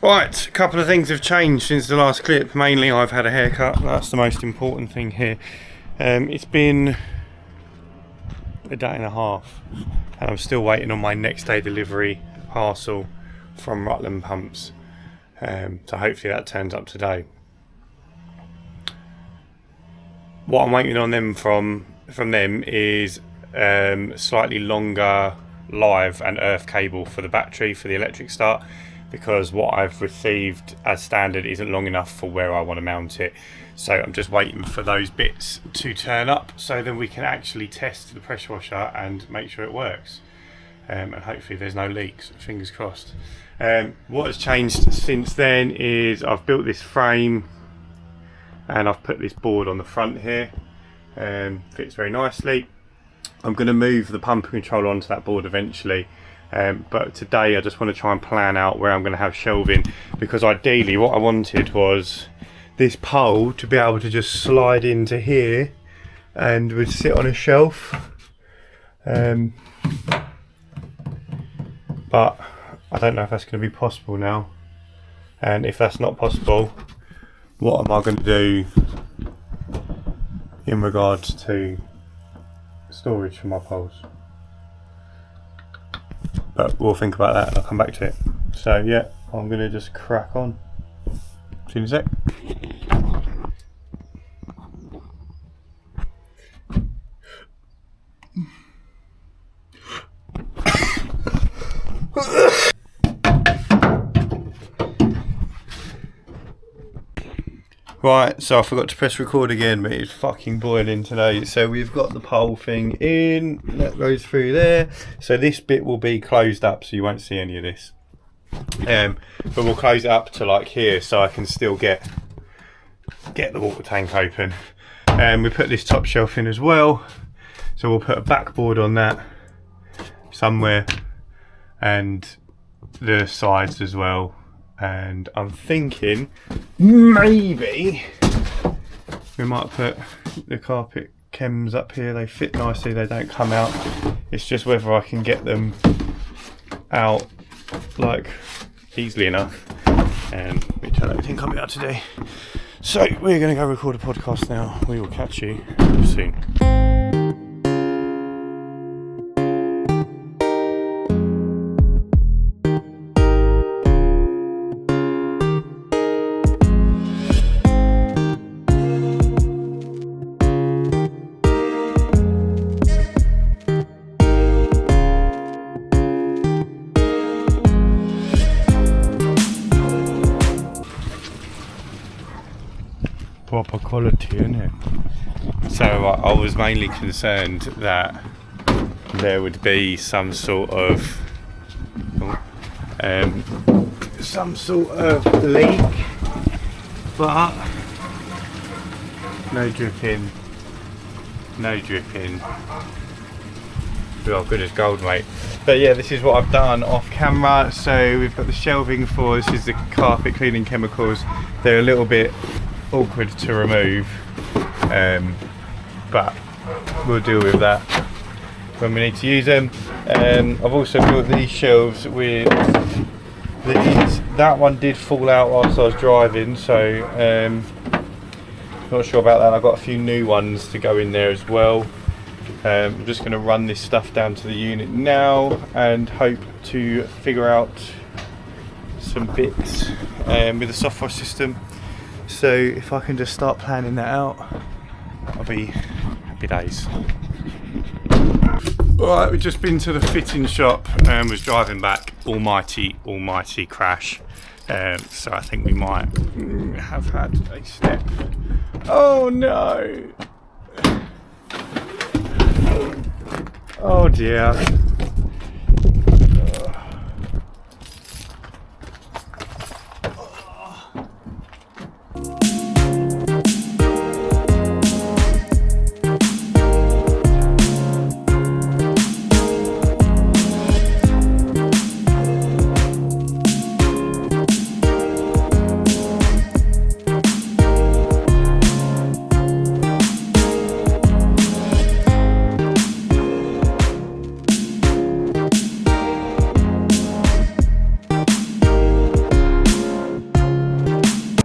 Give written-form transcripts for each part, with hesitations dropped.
Right, a couple of things have changed since the last clip. Mainly I've had a haircut, that's the most important thing here. It's been a day and a half and I'm still waiting on my next day delivery parcel from Rutland Pumps. So hopefully that turns up today. What I'm waiting on them from them is slightly longer live and earth cable for the battery for the electric start, because what I've received as standard isn't long enough for where I want to mount it. So I'm just waiting for those bits to turn up so then we can actually test the pressure washer and make sure it works. And hopefully there's no leaks, fingers crossed. What has changed since then is I've built this frame and I've put this board on the front here. Fits very nicely. I'm going to move the pump controller onto that board eventually. But today I just want to try and plan out where I'm going to have shelving, because ideally what I wanted was this pole to be able to just slide into here and would sit on a shelf. But I don't know if that's going to be possible now, and if that's not possible, what am I going to do in regards to storage for my poles? But we'll think about that and I'll come back to it. So yeah, I'm going to just crack on. See you in a sec. Right, so I forgot to press record again, but it's fucking boiling today. So we've got the pole thing in, that goes through there. So this bit will be closed up, so you won't see any of this. But we'll close it up to like here, so I can still get the water tank open. And we put this top shelf in as well. So we'll put a backboard on that somewhere, and the sides as well. And I'm thinking maybe we might put the carpet chems up here. They fit nicely, they don't come out. It's just whether I can get them out like easily enough, which I don't think I'll be able to do. So we're going to go record a podcast now. We will catch you soon. Proper quality, isn't it? So I was mainly concerned that there would be some sort of leak, but no dripping. Well, good as gold, mate. But yeah, this is what I've done off camera. So we've got the shelving for, this is the carpet cleaning chemicals. They're a little bit awkward to remove, but we'll deal with that when we need to use them. I've also built these shelves with these. That one did fall out whilst I was driving, so not sure about that. I've got a few new ones to go in there as well. I'm just going to run this stuff down to the unit now and hope to figure out some bits with the software system. So if I can just start planning that out, I'll be happy days. Alright, we've just been to the fitting shop and was driving back. Almighty crash. So I think we might have had a step. Oh no! Oh dear.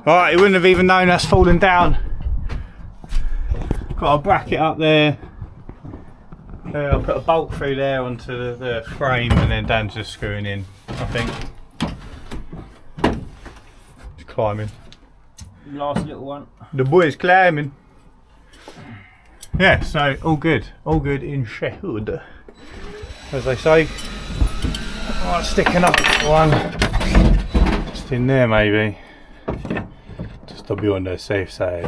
Alright, he wouldn't have even known that's fallen down. Got a bracket up there. I'll put a bolt through there onto the frame and then Dan's just screwing in, I think. He's climbing. Last little one. The boy's climbing. Yeah, so all good in Sheffield, as they say. Alright, stick another one just in there maybe, just to be on the safe side.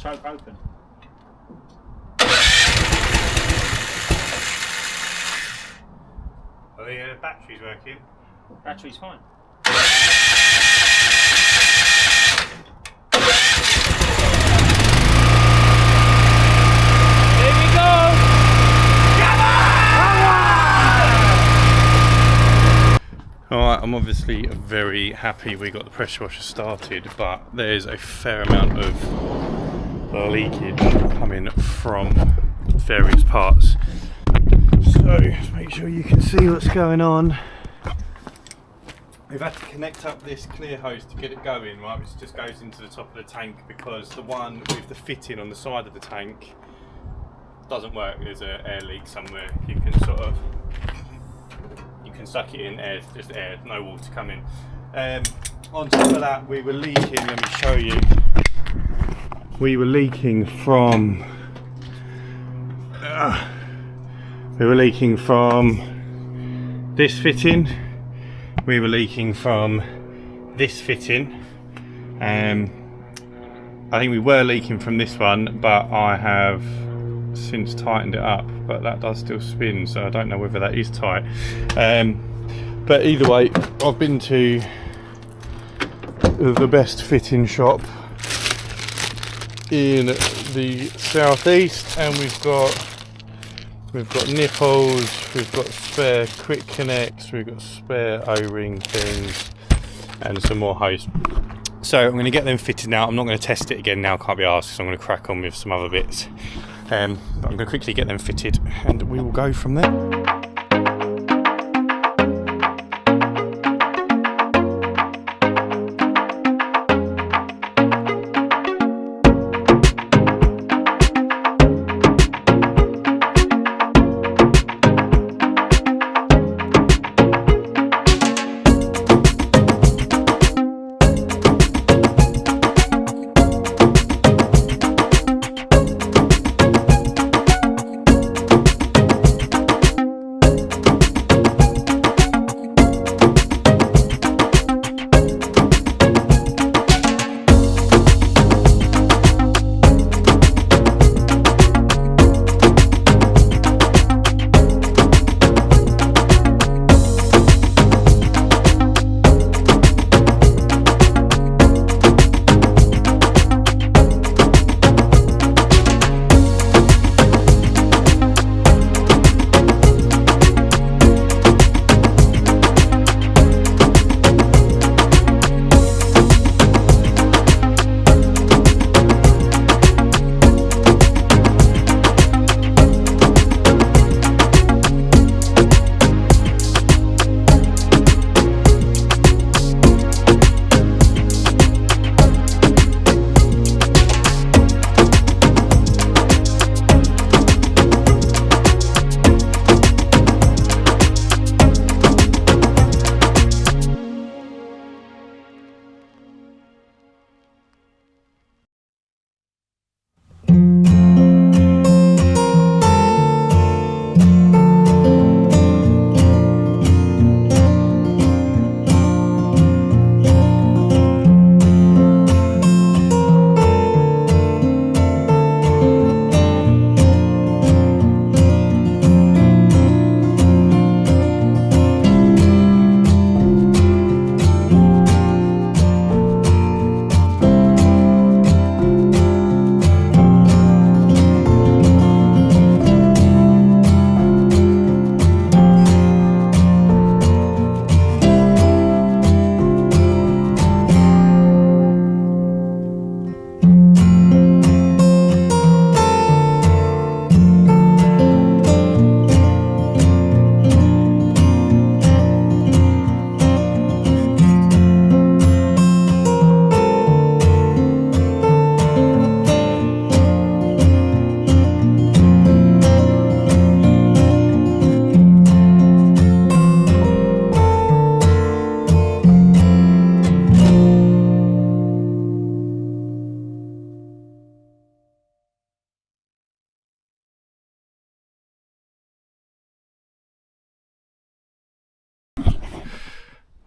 Choke open. Are the batteries working? Battery's fine. Here we go! Alright, I'm obviously very happy we got the pressure washer started, but there's a fair amount of leakage coming from various parts. So, just make sure you can see what's going on. We've had to connect up this clear hose to get it going, right, which just goes into the top of the tank, because the one with the fitting on the side of the tank doesn't work. There's an air leak somewhere. You can suck it in, air, just air, no water coming. On top of that, we were leaking, let me show you. We were leaking from this fitting. We were leaking from this fitting. I think we were leaking from this one, but I have since tightened it up, but that does still spin, so I don't know whether that is tight. But either way, I've been to the best fitting shop in the southeast, and we've got nipples, we've got spare quick connects, we've got spare O-ring things, and some more hose. So I'm going to get them fitted now. I'm not going to test it again now, can't be arsed, so I'm going to crack on with some other bits. But I'm going to quickly get them fitted and we will go from there.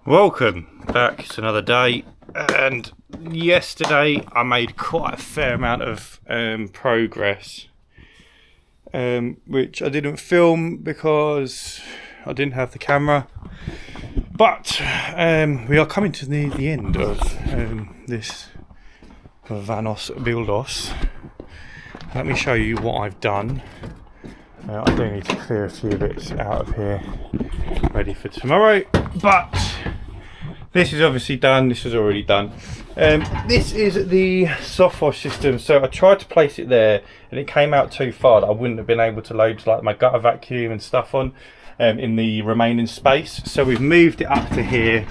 Welcome back. It's another day, and yesterday I made quite a fair amount of progress, which I didn't film because I didn't have the camera. But we are coming to the end of this Vanos Buildos. Let me show you what I've done. I do need to clear a few bits out of here, ready for tomorrow. But this is obviously done. This is already done. This is the soft wash system. So I tried to place it there, and it came out too far. I wouldn't have been able to load like my gutter vacuum and stuff on in the remaining space. So we've moved it up to here.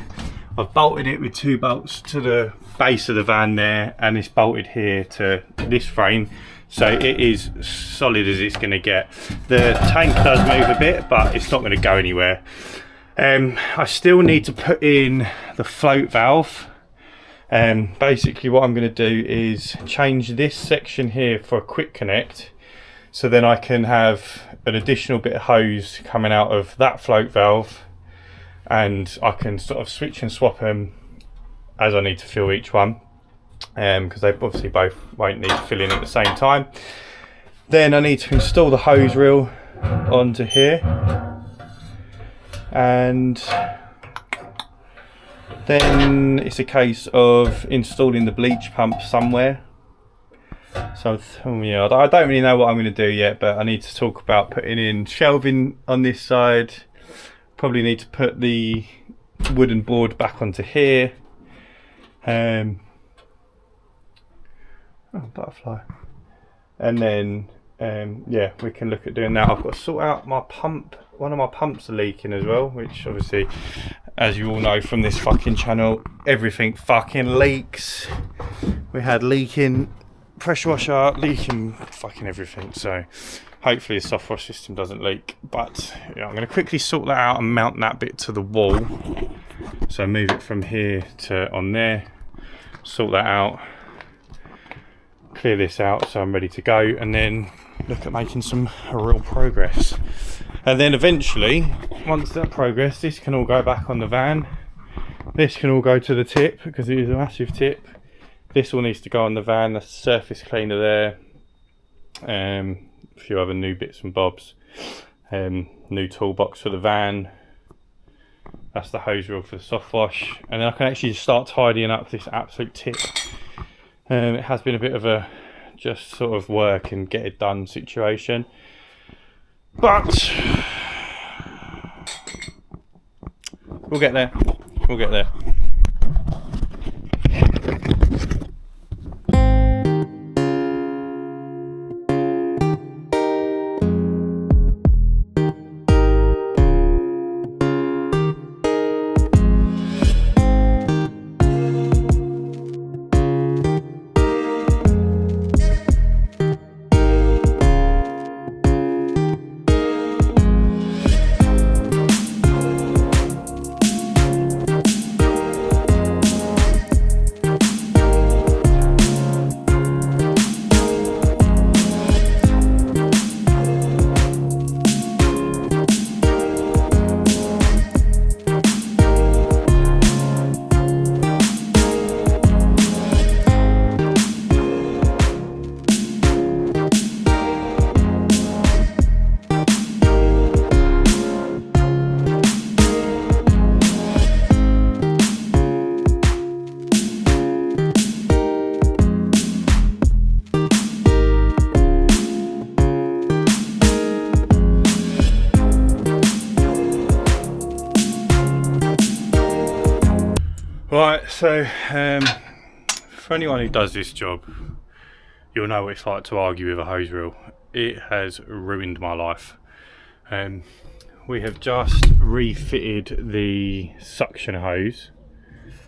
I've bolted it with 2 bolts to the base of the van there, and it's bolted here to this frame. So it is solid as it's going to get. The tank does move a bit, but it's not going to go anywhere. I still need to put in the float valve. Basically what I'm going to do is change this section here for a quick connect, so then I can have an additional bit of hose coming out of that float valve, and I can sort of switch and swap them as I need to fill each one, because they obviously both won't need filling at the same time. Then I need to install the hose reel onto here, and then it's a case of installing the bleach pump somewhere. So yeah, I don't really know what I'm going to do yet, but I need to talk about putting in shelving on this side. Probably need to put the wooden board back onto here. Oh, butterfly. And then yeah, we can look at doing that. I've got to sort out my pump. One of my pumps are leaking as well, which obviously, as you all know from this fucking channel, everything fucking leaks. We had leaking pressure washer, leaking fucking everything. So hopefully the soft wash system doesn't leak. But yeah, I'm going to quickly sort that out and mount that bit to the wall. So move it from here to on there. Sort that out. Clear this out so I'm ready to go, and then look at making some real progress. And then eventually, once that progress, this can all go back on the van. This can all go to the tip because it is a massive tip. This all needs to go on the van. That's the surface cleaner there. A few other new bits and bobs. New toolbox for the van. That's the hose reel for the soft wash. And then I can actually start tidying up this absolute tip. It has been a bit of a just sort of work and get it done situation, but we'll get there. We'll get there. Right, so for anyone who does this job, you'll know what it's like to argue with a hose reel. It has ruined my life. We have just refitted the suction hose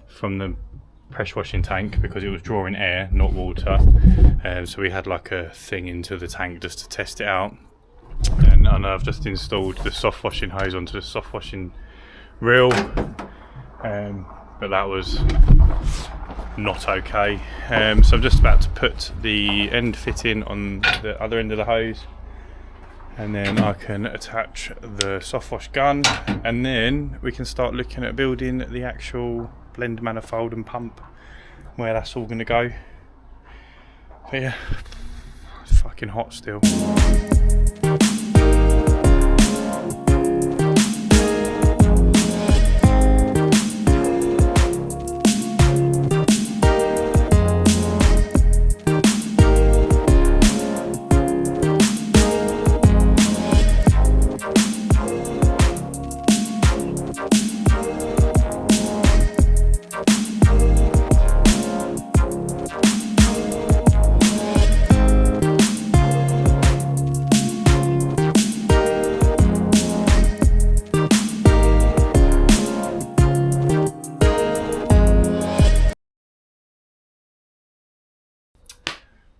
from the pressure washing tank because it was drawing air, not water. So we had like a thing into the tank just to test it out. And I've just installed the soft washing hose onto the soft washing reel. But that was not okay. So I'm just about to put the end fitting on the other end of the hose. and then I can attach the soft wash gun, and then we can start looking at building the actual blend manifold and pump, where that's all going to go. But yeah, it's fucking hot still.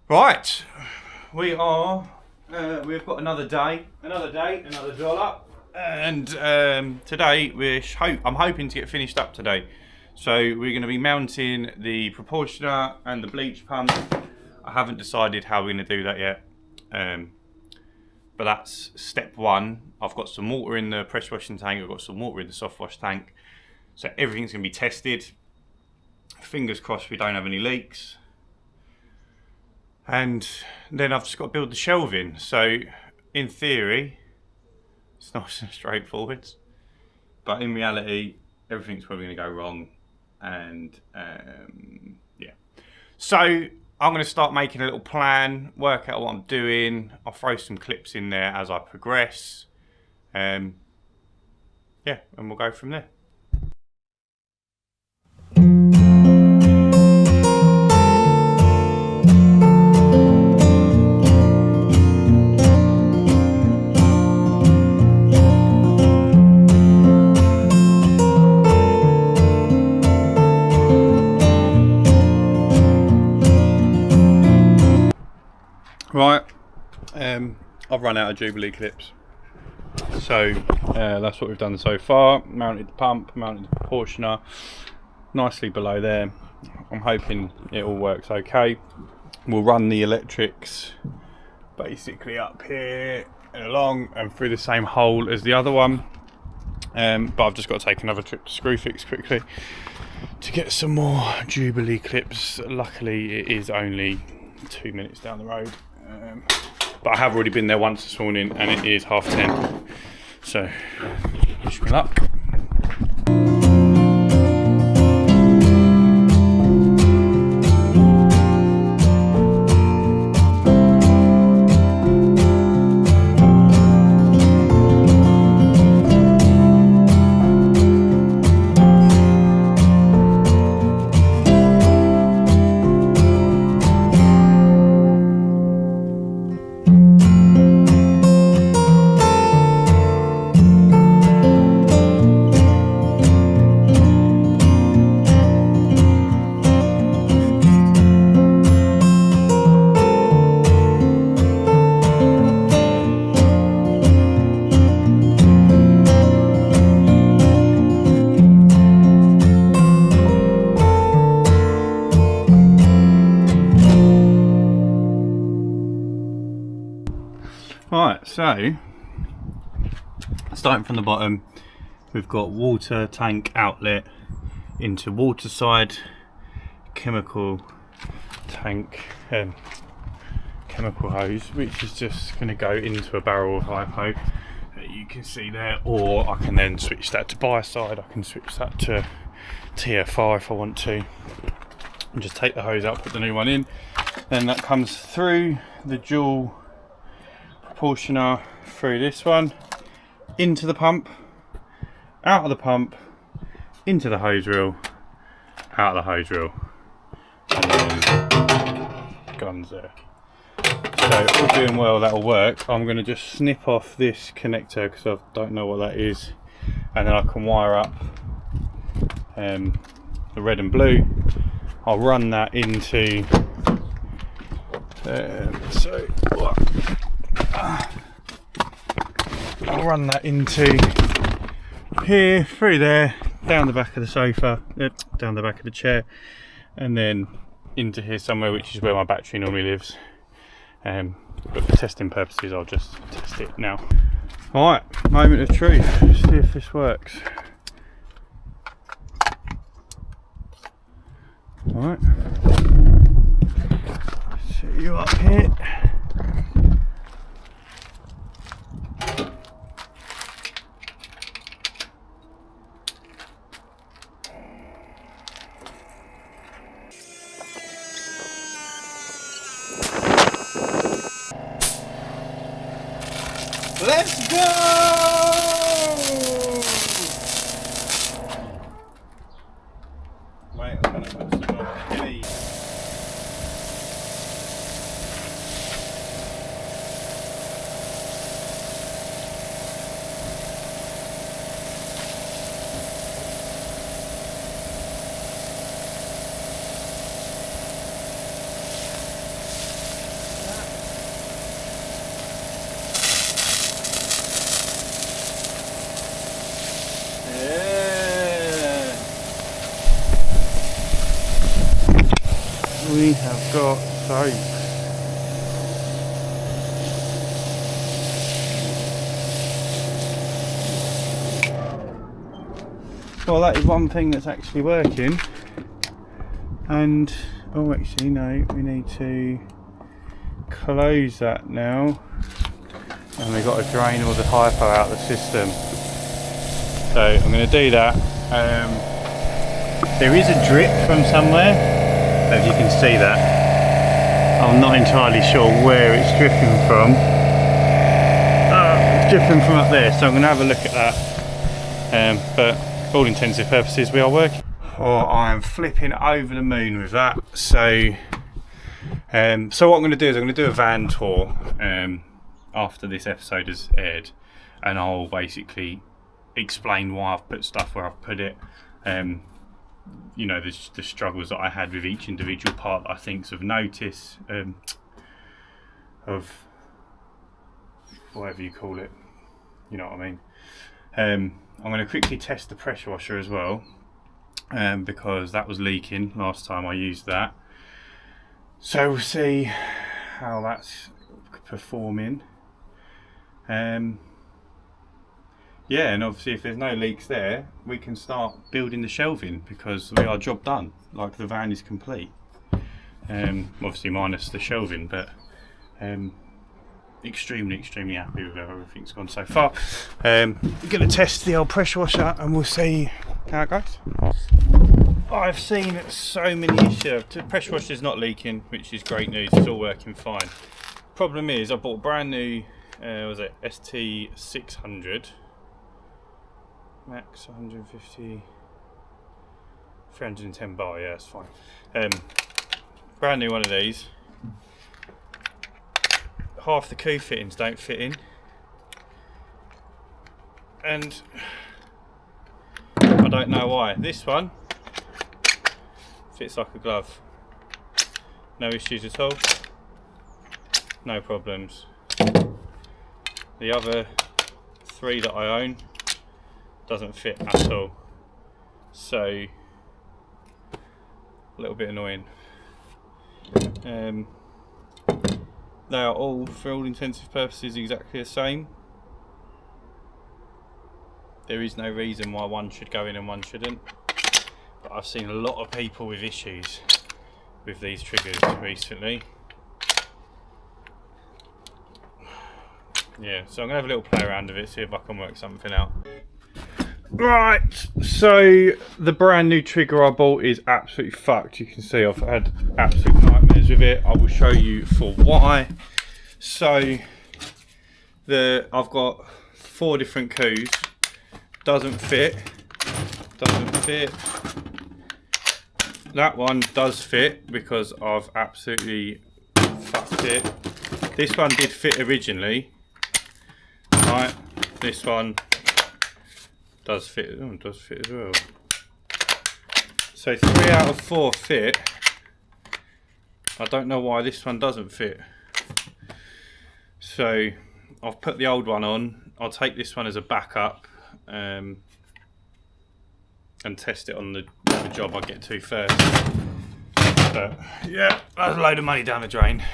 Right, we've got another day, another dollar, and today I'm hoping to get finished up today. So we're going to be mounting the proportioner and the bleach pump. I haven't decided how we're going to do that yet, but that's step one. I've got some water in the pressure washing tank, I've got some water in the soft wash tank, so everything's going to be tested. Fingers crossed we don't have any leaks. And then I've just got to build the shelving. So in theory, it's nice and straightforward, but in reality, everything's probably going to go wrong. And yeah, so I'm going to start making a little plan, work out what I'm doing. I'll throw some clips in there as I progress. Yeah, and we'll go from there. Right, I've run out of Jubilee clips, so that's what we've done so far. Mounted the pump, mounted the proportioner, nicely below there. I'm hoping it all works okay. We'll run the electrics basically up here and along and through the same hole as the other one, but I've just got to take another trip to Screwfix quickly to get some more Jubilee clips. Luckily it is only 2 minutes down the road. But I have already been there once this morning and it is 10:30, so wish me luck. Right, so starting from the bottom, we've got water tank outlet into water side, chemical tank, chemical hose, which is just going to go into a barrel of hypo that you can see there, or I can then switch that to buy side. I can switch that to TFR if I want to, and just take the hose out, put the new one in. Then that comes through the dual proportioner, through this one, into the pump, out of the pump, into the hose reel, out of the hose reel, and then guns there. So all doing well, that'll work. I'm going to just snip off this connector because I don't know what that is, and then I can wire up the red and blue. I'll run that into I'll run that into here, through there, down the back of the sofa, down the back of the chair, and then into here somewhere, which is where my battery normally lives. But for testing purposes, I'll just test it now. Alright, moment of truth. See if this works. Alright. Set you up here. Let's go! Wait, I'm gonna put some more chili. We have got soap. Well, that is one thing that's actually working. And, oh actually no, we need to close that now. And we've got to drain all the hypo out of the system. So I'm going to do that. There is a drip from somewhere. As you can see that, I'm not entirely sure where it's dripping from. It's dripping from up there, so I'm going to have a look at that. But for all intents and purposes, we are working. Oh, I am flipping over the moon with that. So what I'm going to do is I'm going to do a van tour after this episode has aired, and I'll basically explain why I've put stuff where I've put it. You know, the struggles that I had with each individual part that I think's of notice, of whatever you call it, you know what I mean. I'm going to quickly test the pressure washer as well, because that was leaking last time I used that. So we'll see how that's performing. Yeah, and obviously if there's no leaks there, we can start building the shelving, because we are job done. Like, the van is complete. Obviously minus the shelving, but extremely happy with how everything's gone so far. We're going to test the old pressure washer and we'll see how it goes. I've seen so many issues. The pressure washer is not leaking, which is great news. It's all working fine. Problem is, I bought a brand new, was it ST600. Max 150, 310 bar, yeah, that's fine. Brand new one of these. Half the coup fittings don't fit in, and I don't know why. This one fits like a glove. No issues at all. No problems. The other three that I own doesn't fit at all, so a little bit annoying. They are all, for all intensive purposes, exactly the same. There is no reason why one should go in and one shouldn't, but I've seen a lot of people with issues with these triggers recently. Yeah, so I'm going to have a little play around with it, see if I can work something out. Right, so the brand new trigger I bought is absolutely fucked. You can see I've had absolute nightmares with it. I will show you for why. So I've got 4 different coups. Doesn't fit. That one does fit because I've absolutely fucked it. This one did fit originally. Right, this one does fit. Oh, it does fit as well. So 3 out of 4 fit. I don't know why this one doesn't fit. So I've put the old one on. I'll take this one as a backup and test it on the job I get to first. But yeah, that's a load of money down the drain.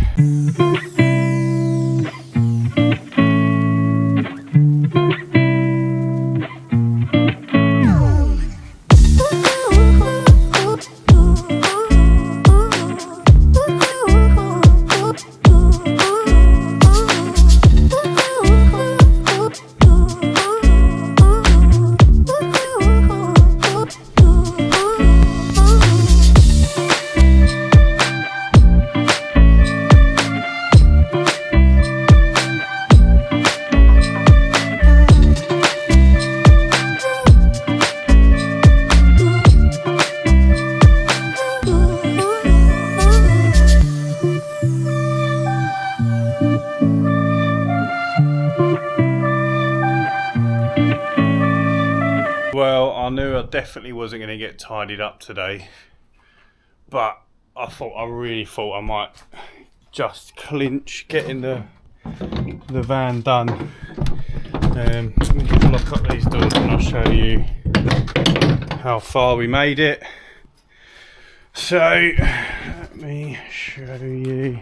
Well, I knew I definitely wasn't going to get tidied up today, but I really thought I might just clinch getting the van done. Let me just lock up these doors and I'll show you how far we made it. So, let me show you.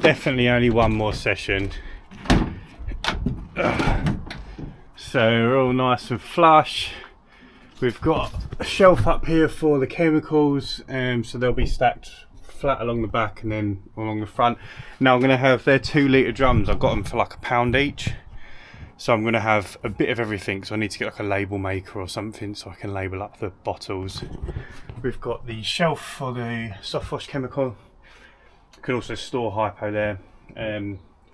Definitely only one more session. So we're all nice and flush. We've got a shelf up here for the chemicals, so they'll be stacked flat along the back and then along the front. Now I'm going to have their 2 litre drums. I've got them for like £1 each. So I'm going to have a bit of everything. So I need to get like a label maker or something so I can label up the bottles. We've got the shelf for the soft wash chemical. You can also store hypo there.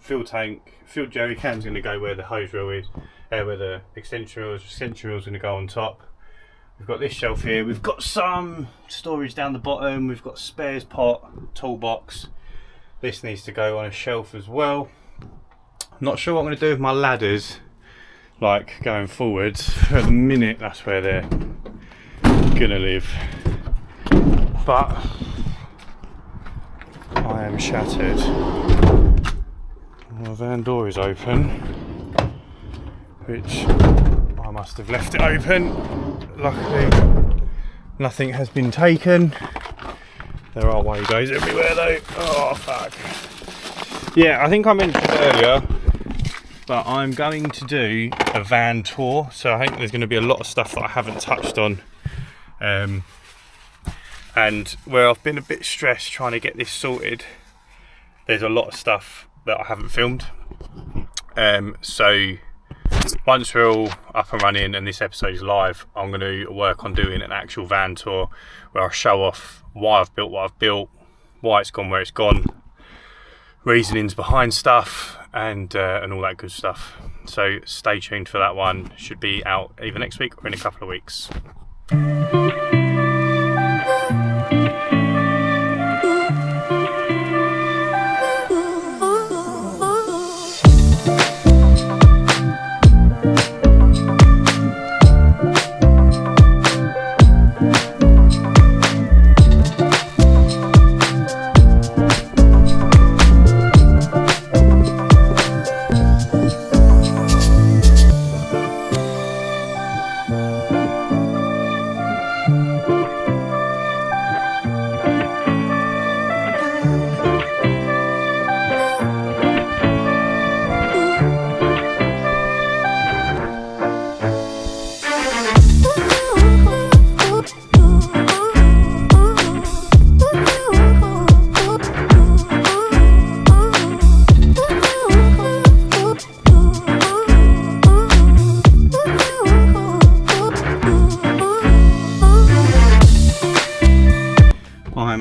Fuel tank, fuel jerry can's going to go where the hose reel is, where the extension reel is going to go on top. We've got this shelf here. We've got some storage down the bottom. We've got spares pot, toolbox. This needs to go on a shelf as well. I'm not sure what I'm going to do with my ladders, like going forwards. For the minute, that's where they're going to live. But I am shattered. My van door is open, which I must have left it open. Luckily, nothing has been taken. There are way-goes everywhere though. Oh fuck. Yeah, I think I mentioned earlier, but I'm going to do a van tour. So I think there's going to be a lot of stuff that I haven't touched on. And where I've been a bit stressed trying to get this sorted, there's a lot of stuff that I haven't filmed. So once we're all up and running and this episode is live, I'm going to work on doing an actual van tour where I show off why I've built what I've built, why it's gone where it's gone, reasonings behind stuff, and all that good stuff. So stay tuned for that one. Should be out either next week or in a couple of weeks.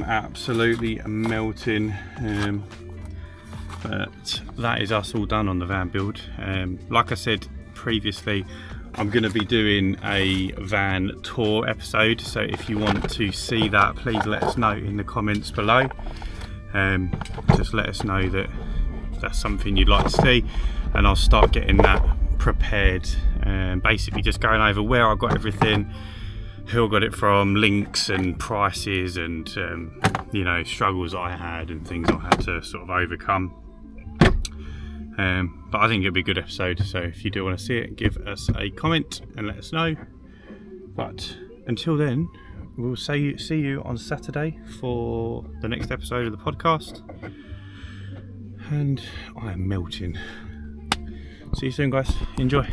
Absolutely melting, but that is us all done on the van build. Like I said previously, I'm going to be doing a van tour episode, so if you want to see that, please let us know in the comments below. Just let us know that that's something you'd like to see, and I'll start getting that prepared. Basically just going over where I got everything, who I got it from, links and prices, and you know, struggles I had and things I had to sort of overcome. But I think it'll be a good episode, so if you do want to see it, give us a comment and let us know. But until then, we'll see you on Saturday for the next episode of the podcast. And I am melting. See you soon, guys. Enjoy.